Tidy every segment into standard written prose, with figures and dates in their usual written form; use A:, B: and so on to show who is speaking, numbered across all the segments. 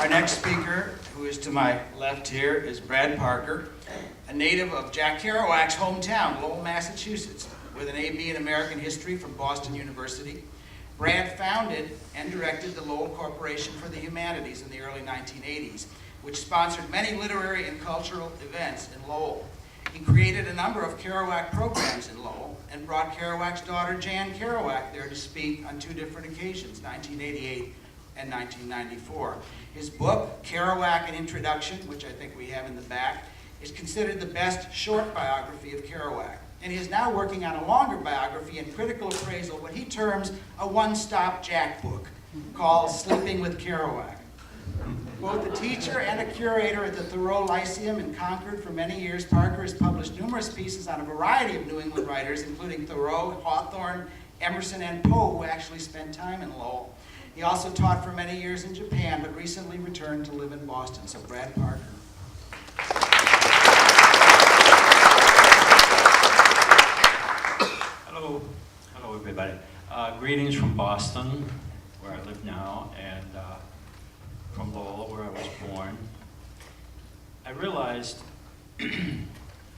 A: Our next speaker, who is to my left here, is Brad Parker, a native of Jack Kerouac's hometown, Lowell, Massachusetts, with an A.B. in American History from Boston University. Brad founded and directed the Lowell Corporation for the Humanities in the early 1980s, which sponsored many literary and cultural events in Lowell. He created a number of Kerouac programs in Lowell and brought Kerouac's daughter, Jan Kerouac, there to speak on two different occasions, 1988 and 1994. His book, Kerouac, An Introduction, which I think we have in the back, is considered the best short biography of Kerouac. And he is now working on a longer biography and critical appraisal, what he terms a one-stop Jack book, called Sleeping with Kerouac. Both a teacher and a curator at the Thoreau Lyceum in Concord for many years, Parker has published numerous pieces on a variety of New England writers, including Thoreau, Hawthorne, Emerson, and Poe, who actually spent time in Lowell. He also taught for many years in Japan, but recently returned to live in Boston. So Brad Parker.
B: Hello everybody. Greetings from Boston, where I live now, and from Lowell, where I was born. I realized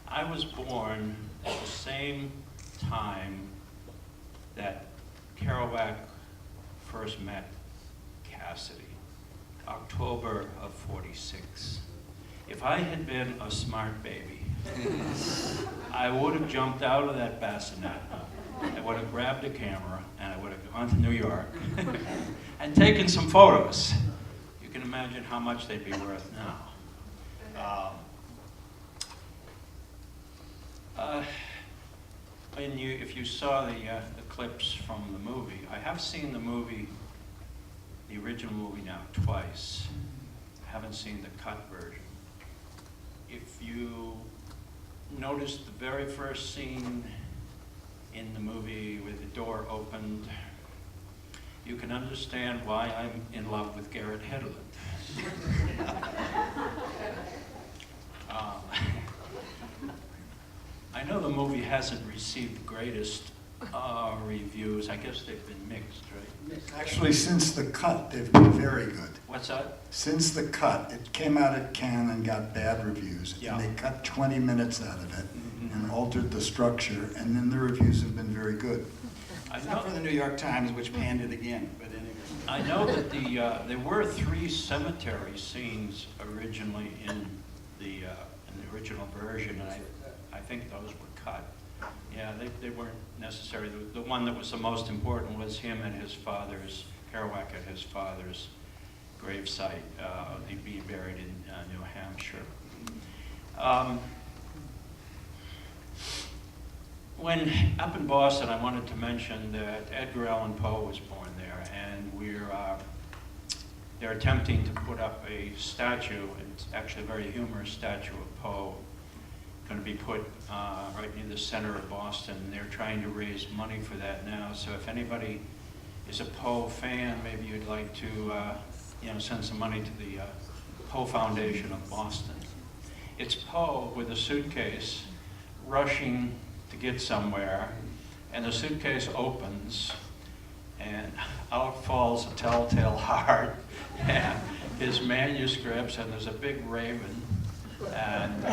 B: I was born at the same time that Kerouac first met Cassidy, October of '46. If I had been a smart baby, I would have jumped out of that bassinet. I would have grabbed a camera and I would have gone to New York and taken some photos. You can imagine how much they'd be worth now. If you saw the clips from the movie, I have seen the movie, the original movie now, twice. I haven't seen the cut version. If you noticed the very first scene in the movie with the door opened, you can understand why I'm in love with Garrett Hedlund. I know the movie hasn't received the greatest reviews. I guess they've been mixed, right?
C: Actually, since the cut, they've been very good.
B: What's that?
C: Since the cut, it came out at Cannes and got bad reviews.
B: Yeah.
C: And they cut 20 minutes out of it and altered the structure, and then the reviews have been very good.
A: Except for the New York Times, which panned it again, but anyway.
B: I know that there were 3 cemetery scenes originally in the original version, and I think those were cut. Yeah, they weren't necessary. The one that was the most important was him and his father's, Kerouac at his father's gravesite. He'd be buried in New Hampshire. When up in Boston, I wanted to mention that Edgar Allan Poe was born there, and they're attempting to put up a statue. It's actually a very humorous statue of Poe, going to be put right near the center of Boston. They're trying to raise money for that now. So if anybody is a Poe fan, maybe you'd like to send some money to the Poe Foundation of Boston. It's Poe with a suitcase rushing to get somewhere, and the suitcase opens, and out falls a telltale heart, and his manuscripts, and there's a big raven, and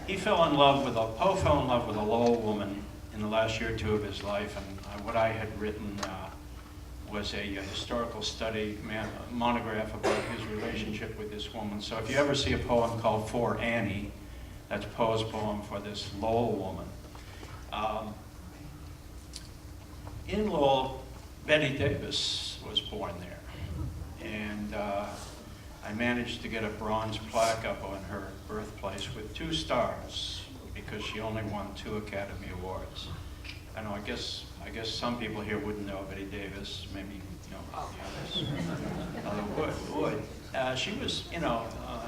B: Poe fell in love with a Lowell woman in the last year or two of his life, and what I had written was a historical study, monograph about his relationship with this woman. So if you ever see a poem called For Annie, that's Poe's poem for this Lowell woman. In Lowell, Betty Davis was born there, and I managed to get a bronze plaque up on her birthplace with 2 stars because she only won 2 Academy Awards. I know. I guess some people here wouldn't know Betty Davis. Maybe the others would. She was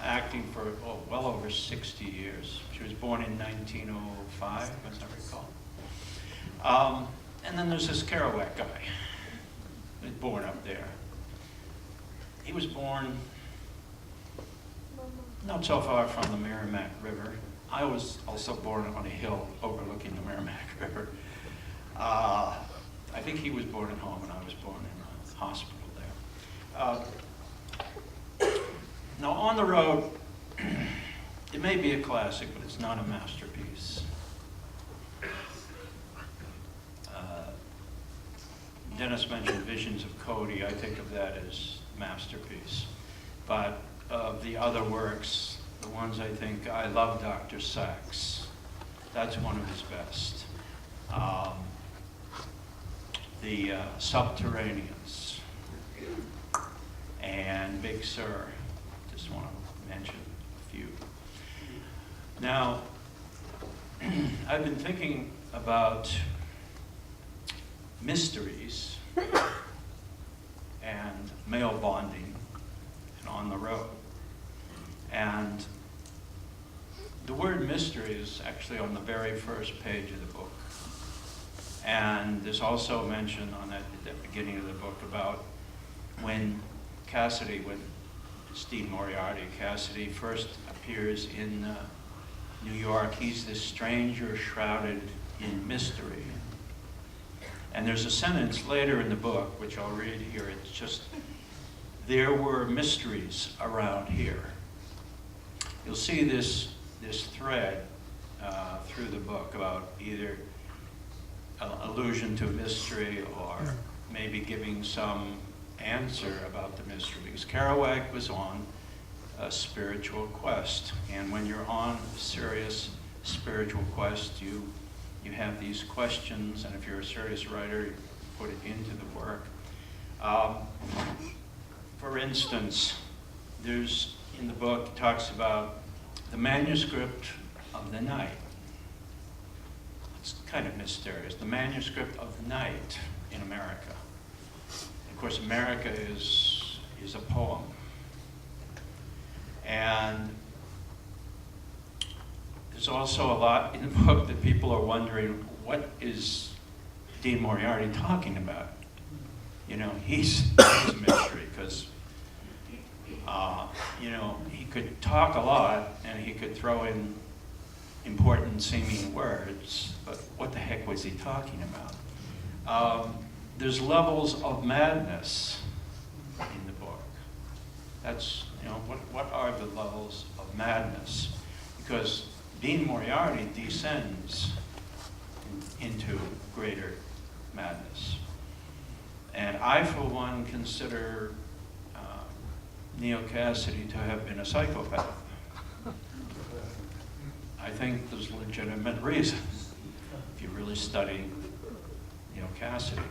B: acting for well over 60 years. She was born in 1905, as I recall. And then there's this Kerouac guy. He was born up there. He was born not so far from the Merrimack River. I was also born on a hill overlooking the Merrimack River. I think he was born at home and I was born in a hospital there. On the Road, it may be a classic, but it's not a masterpiece. Dennis mentioned Visions of Cody. I think of that as masterpiece. But of the other works, the ones I think, I love Dr. Sachs. That's one of his best. The Subterraneans and Big Sur. Just want to mention a few. Now, I've been thinking about mysteries and male bonding and On the Road. And the word mystery is actually on the very first page of the book. And there's also a mention on at the beginning of the book about when Dean Moriarty, Cassidy, first appears in New York. He's this stranger shrouded in mystery. And there's a sentence later in the book, which I'll read here. It's just, there were mysteries around here. You'll see this thread through the book about either allusion to mystery or maybe giving some answer about the mystery. Because Kerouac was on a spiritual quest. And when you're on a serious spiritual quest, you have these questions, and if you're a serious writer, you put it into the work. For instance, there's, in the book, it talks about the manuscript of the night. It's kind of mysterious. The manuscript of the night in America. Of course, America is a poem. And there's also a lot in the book that people are wondering, what is Dean Moriarty talking about? You know, he's a mystery because, you know, he could talk a lot and he could throw in important seeming words, but what the heck was he talking about? There's levels of madness in the book. That's, you know, what are the levels of madness? Because Dean Moriarty descends into greater madness. And I, for one, consider Neal Cassady to have been a psychopath. I think there's legitimate reason if you really study Neal Cassady.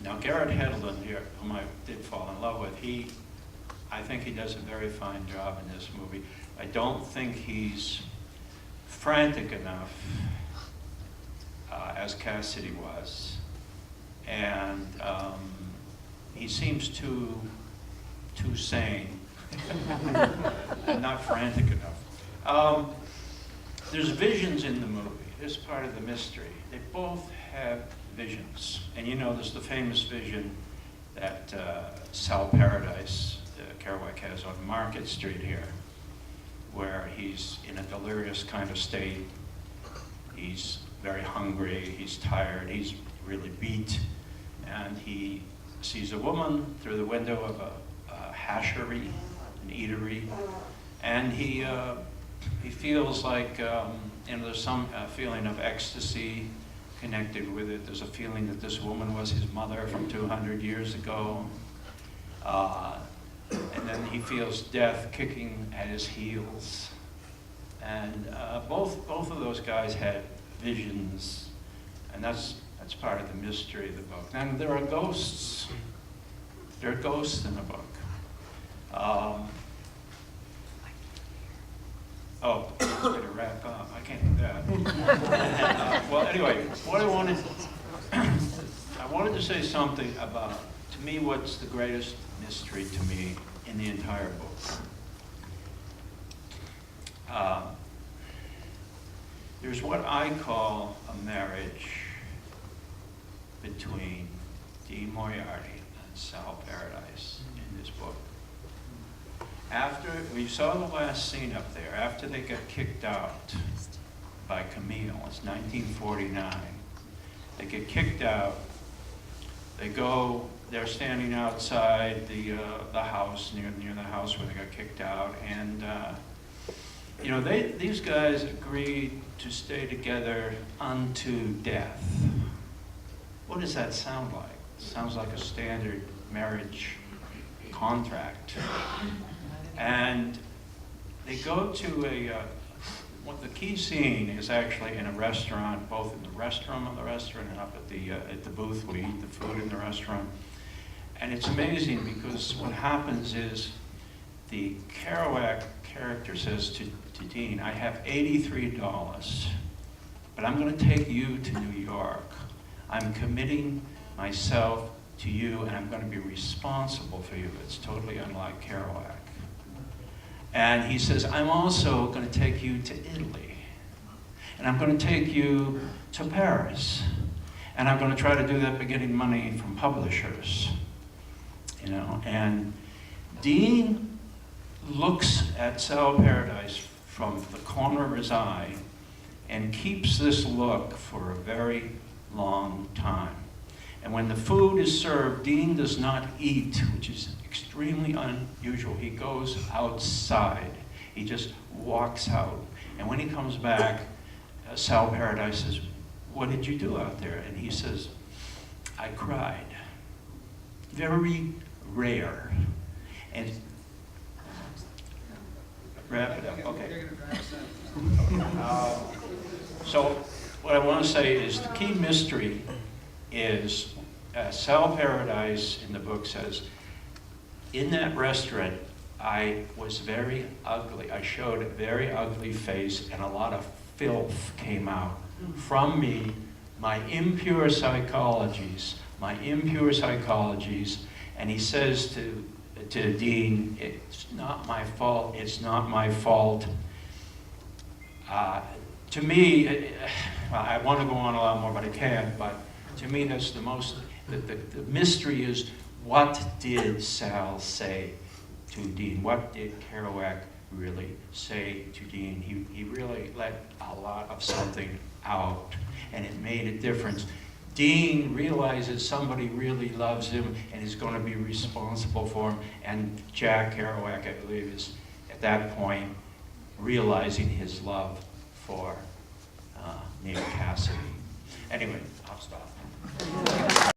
B: Now, Garrett Hedlund here, whom I did fall in love with, I think he does a very fine job in this movie. I don't think he's frantic enough as Cassady was, and he seems too sane and not frantic enough. There's visions in the movie. It's part of the mystery. They both have visions, and you know, there's the famous vision that Sal Paradise, Kerouac, has on Market Street here, where he's in a delirious kind of state. He's very hungry, he's tired, he's really beat, and he sees a woman through the window of a hashery, an eatery, and he feels like, you know, there's some feeling of ecstasy connected with it. There's a feeling that this woman was his mother from 200 years ago. And then he feels death kicking at his heels. And both of those guys had visions, and that's part of the mystery of the book. And there are ghosts. There are ghosts in the book. Oh, I'm going to wrap up. I can't do that. Well, anyway, what I wanted to say something about, to me, what's the greatest mystery to me in the entire book. There's what I call a marriage between Dean Moriarty and Sal Paradise in this book. After, we saw the last scene up there, after they got kicked out by Camille, it's 1949. They get kicked out, they go they're standing outside the house, near the house where they got kicked out, and you know, these guys agreed to stay together unto death. What does that sound like? It sounds like a standard marriage contract. And they go to what the key scene is actually in a restaurant, both in the restroom of the restaurant and up at the booth. We eat the food in the restaurant. And it's amazing because what happens is the Kerouac character says to Dean, I have $83, but I'm going to take you to New York. I'm committing myself to you, and I'm going to be responsible for you. It's totally unlike Kerouac. And he says, I'm also going to take you to Italy, and I'm going to take you to Paris, and I'm going to try to do that by getting money from publishers. You know, and Dean looks at Sal Paradise from the corner of his eye and keeps this look for a very long time. And when the food is served, Dean does not eat, which is extremely unusual. He goes outside. He just walks out. And when he comes back, Sal Paradise says, what did you do out there? And he says, I cried. Very rare. And wrap it up, okay. So what I want to say is the key mystery is Sal Paradise in the book says, in that restaurant, I was very ugly. I showed a very ugly face and a lot of filth came out from me, my impure psychologies, and he says to Dean, it's not my fault, it's not my fault. To me, I want to go on a lot more, but I can't, but to me that's the most, the mystery is, what did Sal say to Dean? What did Kerouac really say to Dean? He really let a lot of something out, and it made a difference. Dean realizes somebody really loves him and is going to be responsible for him, and Jack Kerouac, I believe, is at that point realizing his love for Neil Cassidy. Anyway, I'll stop.